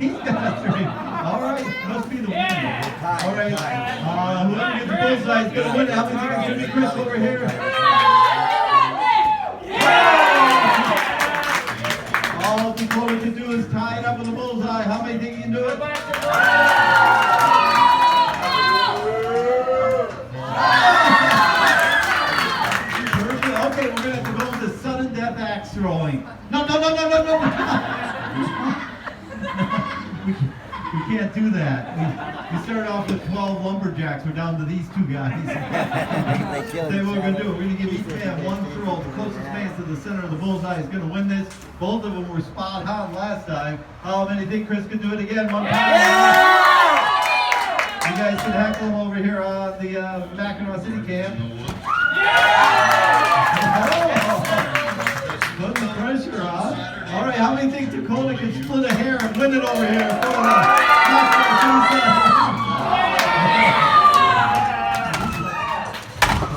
He's got a 3. All right, must be the winner. All right, whoever gets the bullseye is going to win. How many tickets should be Chris over here? All Dakota can do is tie it up with a bullseye. How many think you can do it? Okay, we're going to have to go into sudden death axe throwing. No. We can't do that. We started off with 12 lumberjacks. We're down to these 2 guys. Say what we're going to do. We're going to give each man one throw. The closest man to the center of the bullseye is going to win this. Both of them were spot on last time. How many think Chris could do it again? One time. You guys can heckle him over here on the Mackinac City Camp. Put the pressure on. All right, how many think Dakota can split a hair and win it over here?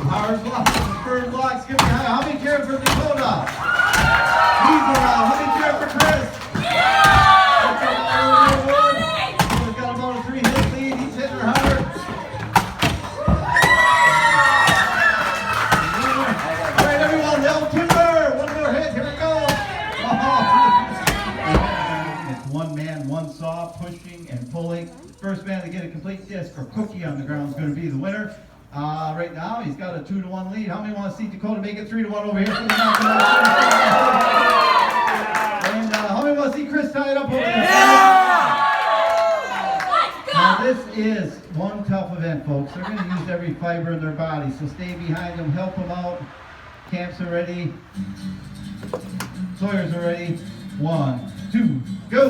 Hard blocks, firm blocks, give me high. How many care for Dakota? He's around. How many care for Chris? He's got about a 3-hit lead. He's hitting her hard. All right, everyone, yell timber. One more hit. Here we go. It's one man, one saw, pushing and pulling. First man to get a complete disc or cookie on the ground is going to be the winner. Right now, he's got a 2-1 lead. How many want to see Dakota make it 3-1 over here for the Mackinac? And how many want to see Chris tie it up over there? Now, this is one tough event, folks. They're going to use every fiber in their body, so stay behind them, help them out. Camps are ready. Sawyers are ready. 1, 2, go!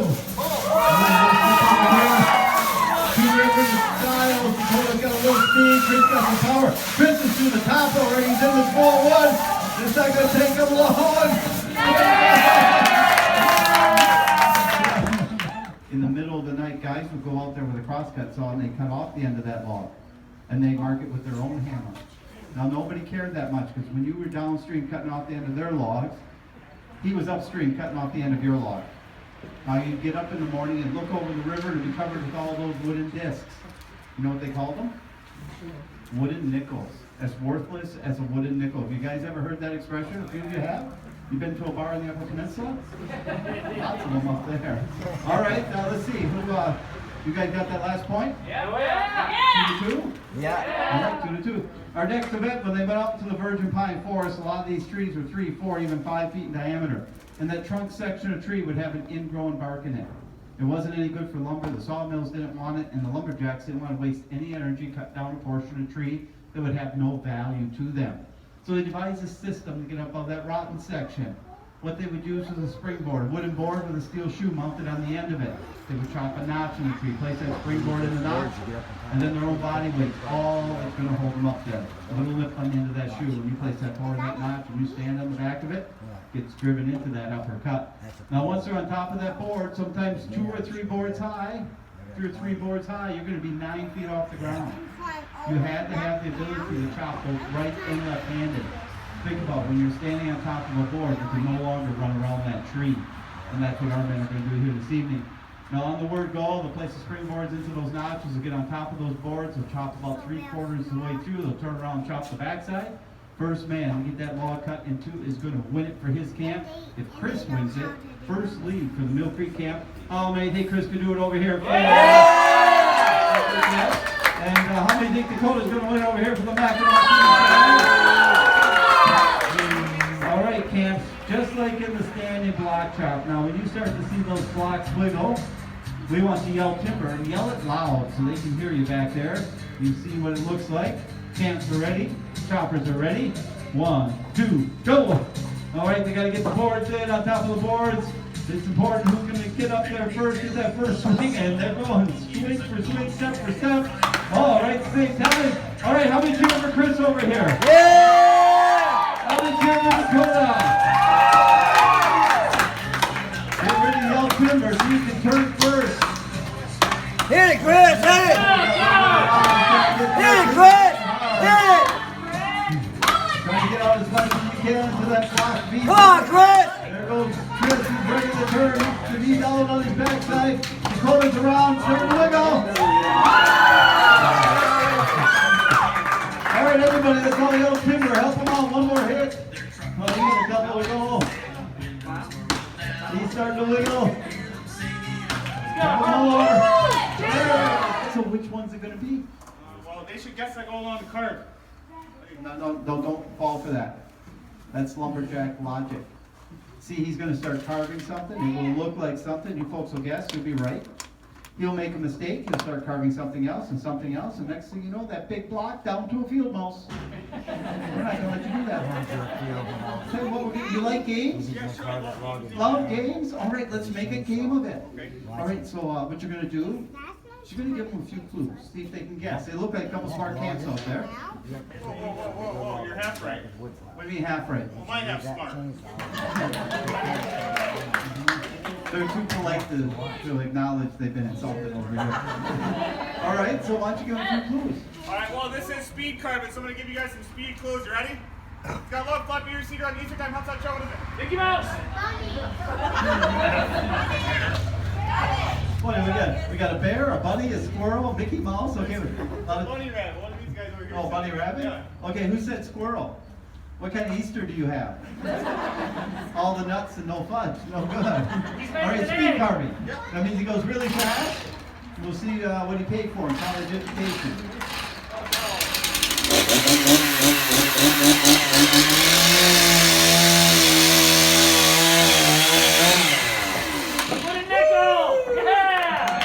Dakota's got a little speed. Chris got some power. Chris is to the top already. He's in the small one. It's not going to take him long. In the middle of the night, guys would go out there with a crosscut saw and they cut off the end of that log. And they mark it with their own hammer. Now, nobody cared that much because when you were downstream cutting off the end of their logs, he was upstream cutting off the end of your log. Now, you'd get up in the morning and look over the river and be covered with all those wooden discs. You know what they called them? Wooden nickels. As worthless as a wooden nickel. Have you guys ever heard that expression? A few of you have? You been to a bar in the Upper Peninsula? Lots of them up there. All right, now let's see. You guys got that last point? Yeah. 2-2? Yeah. All right, 2-2. Our next event, when they went out to the virgin pine forest, a lot of these trees were 3, 4, even 5 feet in diameter. And that trunk section of tree would have an ingrown bark in it. It wasn't any good for lumber, the sawmills didn't want it, and the lumberjacks didn't want to waste any energy cut down a portion of tree that would have no value to them. So they devised a system to get up all that rotten section. What they would use was a springboard, a wooden board with a steel shoe mounted on the end of it. They would chop a notch in the tree, place that springboard in the notch, and then their own body weight, all that's going to hold them up there. A little lip on the end of that shoe. When you place that forward in that notch and you stand on the back of it, gets driven into that upper cut. Now once they're on top of that board, sometimes 2 or 3 boards high, you're going to be 9 feet off the ground. You had to have the ability to chop both right and left-handed. Think about when you're standing on top of a board, you can no longer run around that tree. And that's what our men are going to do here this evening. Now on the word go, they'll place the springboards into those notches, they'll get on top of those boards, they'll chop about 3/4 of the way through, they'll turn around and chop the backside. First man to get that log cut in 2 is going to win it for his camp. If Chris wins it, first lead for the Mill Creek camp. How many think Chris can do it over here? Yeah! And how many think Dakota's going to win over here for the Mackinac? All right, camps, just like in the standing block chop. Now, when you start to see those blocks wiggle, we want to yell timber and yell it loud so they can hear you back there. You see what it looks like. Camps are ready. Choppers are ready. 1, 2, go! All right, they got to get the boards in on top of the boards. It's important who's going to get up there first, get that first swing, and they're going swing for swing, step for step. All right, same time. All right, how many cheering for Chris over here? Yeah! How many cheering for Dakota? Get ready to yell timber so you can turn first. Hit it, Chris! Hit it! Hit it, Chris! Hit it! Try to get out as much as you can into that block beat. Come on, Chris! There goes Chris, he's ready to turn. The knee down on his backside. Dakota's around, starting to wiggle. All right, everybody, that's all the old timber. Help them out. One more hit. Oh, he got a double wiggle. He's starting to wiggle. One more. So which one's it going to be? Well, they should guess I go along the curb. No, don't fall for that. That's lumberjack logic. See, he's going to start carving something. It will look like something. You folks will guess. You'll be right. He'll make a mistake. He'll start carving something else. And next thing you know, that big block down to a field mouse. We're not going to let you do that. Tell you what, you like games? Yeah, sure. I Love games? All right, let's make a game of it. Okay. All right, so what you're going to do, you're going to give them a few clues. See if they can guess. They look like a couple smart cats out there. Whoa, you're half right. What do you mean half right? Well, mine half smart. They're too polite to acknowledge they've been insulted over here. All right, so why don't you give them a few clues? All right, well, this is speed carbon, so I'm going to give you guys some speed clues. You ready? It's got a long floppy ears, seated on the Easter time, helps out show. What is it? Mickey Mouse! What do we got? A bear, a bunny, a squirrel, a Mickey Mouse? Okay. Bunny rabbit, one of these guys over here. Oh, bunny rabbit? Yeah. Okay, who said squirrel? What kind of Easter do you have? All the nuts and no fudge. No good. All right, speed carving. That means he goes really fast. We'll see what he paid for in college education. Put a nickel! Yeah!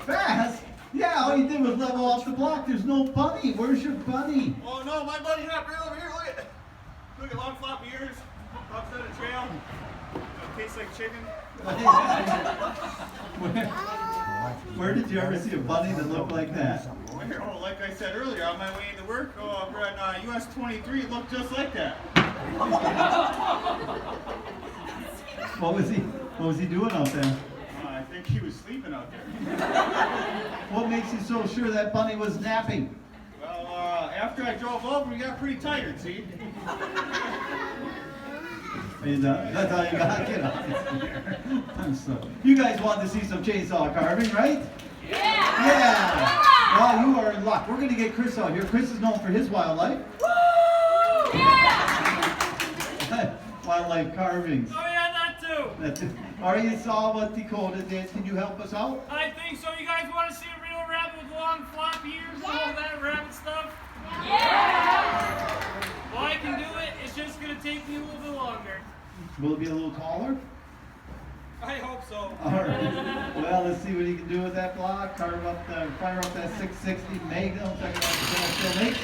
Fast? Yeah, all you did was level off the block. There's no bunny. Where's your bunny? Oh, no, my buddy hopped right over here. Look at long floppy ears. Hops on a trail. Tastes like chicken. Where did you ever see a bunny that looked like that? Oh, like I said earlier, on my way into work, over on US 23, it looked just like that. What was he doing out there? I think he was sleeping out there. What makes you so sure that bunny was napping? Well, after I drove over, he got pretty tired, see? That's all you got? Get out of here. I'm so. You guys wanted to see some chainsaw carving, right? Yeah! Well, you are in luck. We're going to get Chris out here. Chris is known for his wildlife. Woo! Yeah! Wildlife carvings. Oh yeah, that too. All right, you saw what Dakota did. Can you help us out? I think so. You guys want to see a real rabbit with long floppy ears and all that rabbit stuff? Yeah! Well, I can do it. It's just going to take me a little bit longer. Will it be a little taller? I hope so. All right. Well, let's see what he can do with that block. Fire up that 660 Magnum. Check it out. Still make.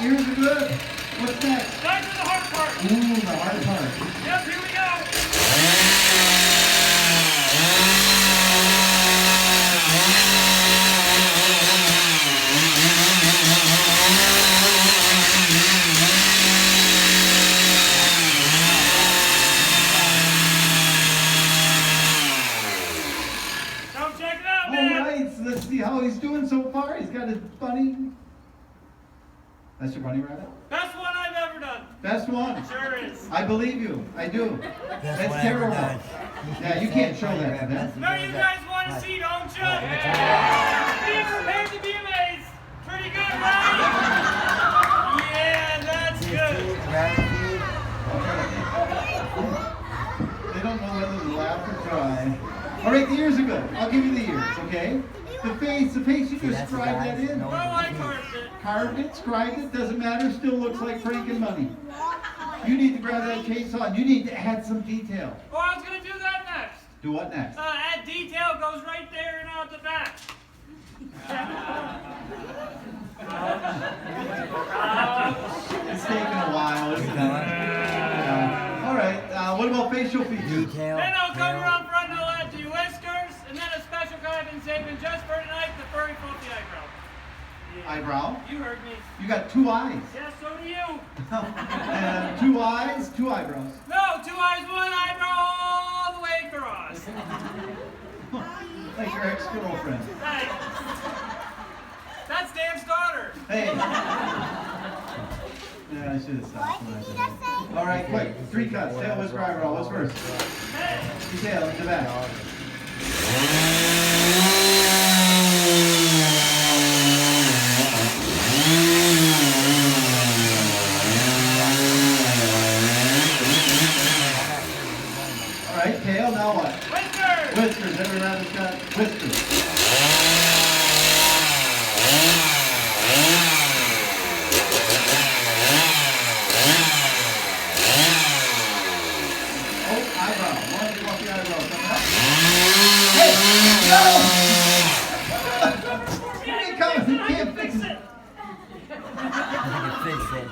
Ears are good. What's next? Back to the hard part. Ooh, the hard part. Yep, here we go. Come check it out, man. All right, so let's see how he's doing so far. He's got his bunny. That's your bunny rabbit? Best one I've ever done. Best one. Sure is. I believe you. I do. That's terrible. Yeah, you can't show that to them. No, you guys want to see, don't you? Be prepared to be amazed. Pretty good, right? Yeah, that's good. They don't know whether to laugh or cry. All right, the ears are good. I'll give you the ears, okay? The face, you just scribe that in. Well, I carved it. Carved it, scribed it, doesn't matter, still looks like Frank and money. You need to grab that chainsaw and you need to add some detail. Oh, I was gonna do that next. Do what next? Add detail goes right there and out the back. It's taking a while, isn't it? Yeah. All right. What about facial features? Detail. Then I'll come tail. around front and I'll add your whiskers, and then a special guy I've been saving just for tonight, the furry fluffy eyebrow. Eyebrow? You heard me. You got 2 eyes. Yeah, so do you. And 2 eyes, 2 eyebrows. No, 2 eyes, 1 eyebrow all the way across. Like your ex-girlfriend. Hey. That's Dan's daughter. Hey. Yeah, I should have stopped when I did that. All right, quick. 3 cuts. Tail, whisker, eyebrow. What's first? Tail in the back. All right, tail. Now what? Whiskers. Whiskers. Every rabbit's got whiskers. Oh, eyebrow. One fluffy eyebrow. Coming up. Hey, no! You ain't coming. You can't fix it. Fix it.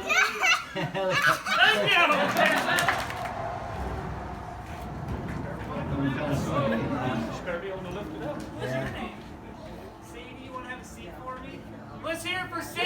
Thank you. Just gotta be able to lift it up. What's your name? Sadie, you want to have a seat for me? Let's hear it for Sadie.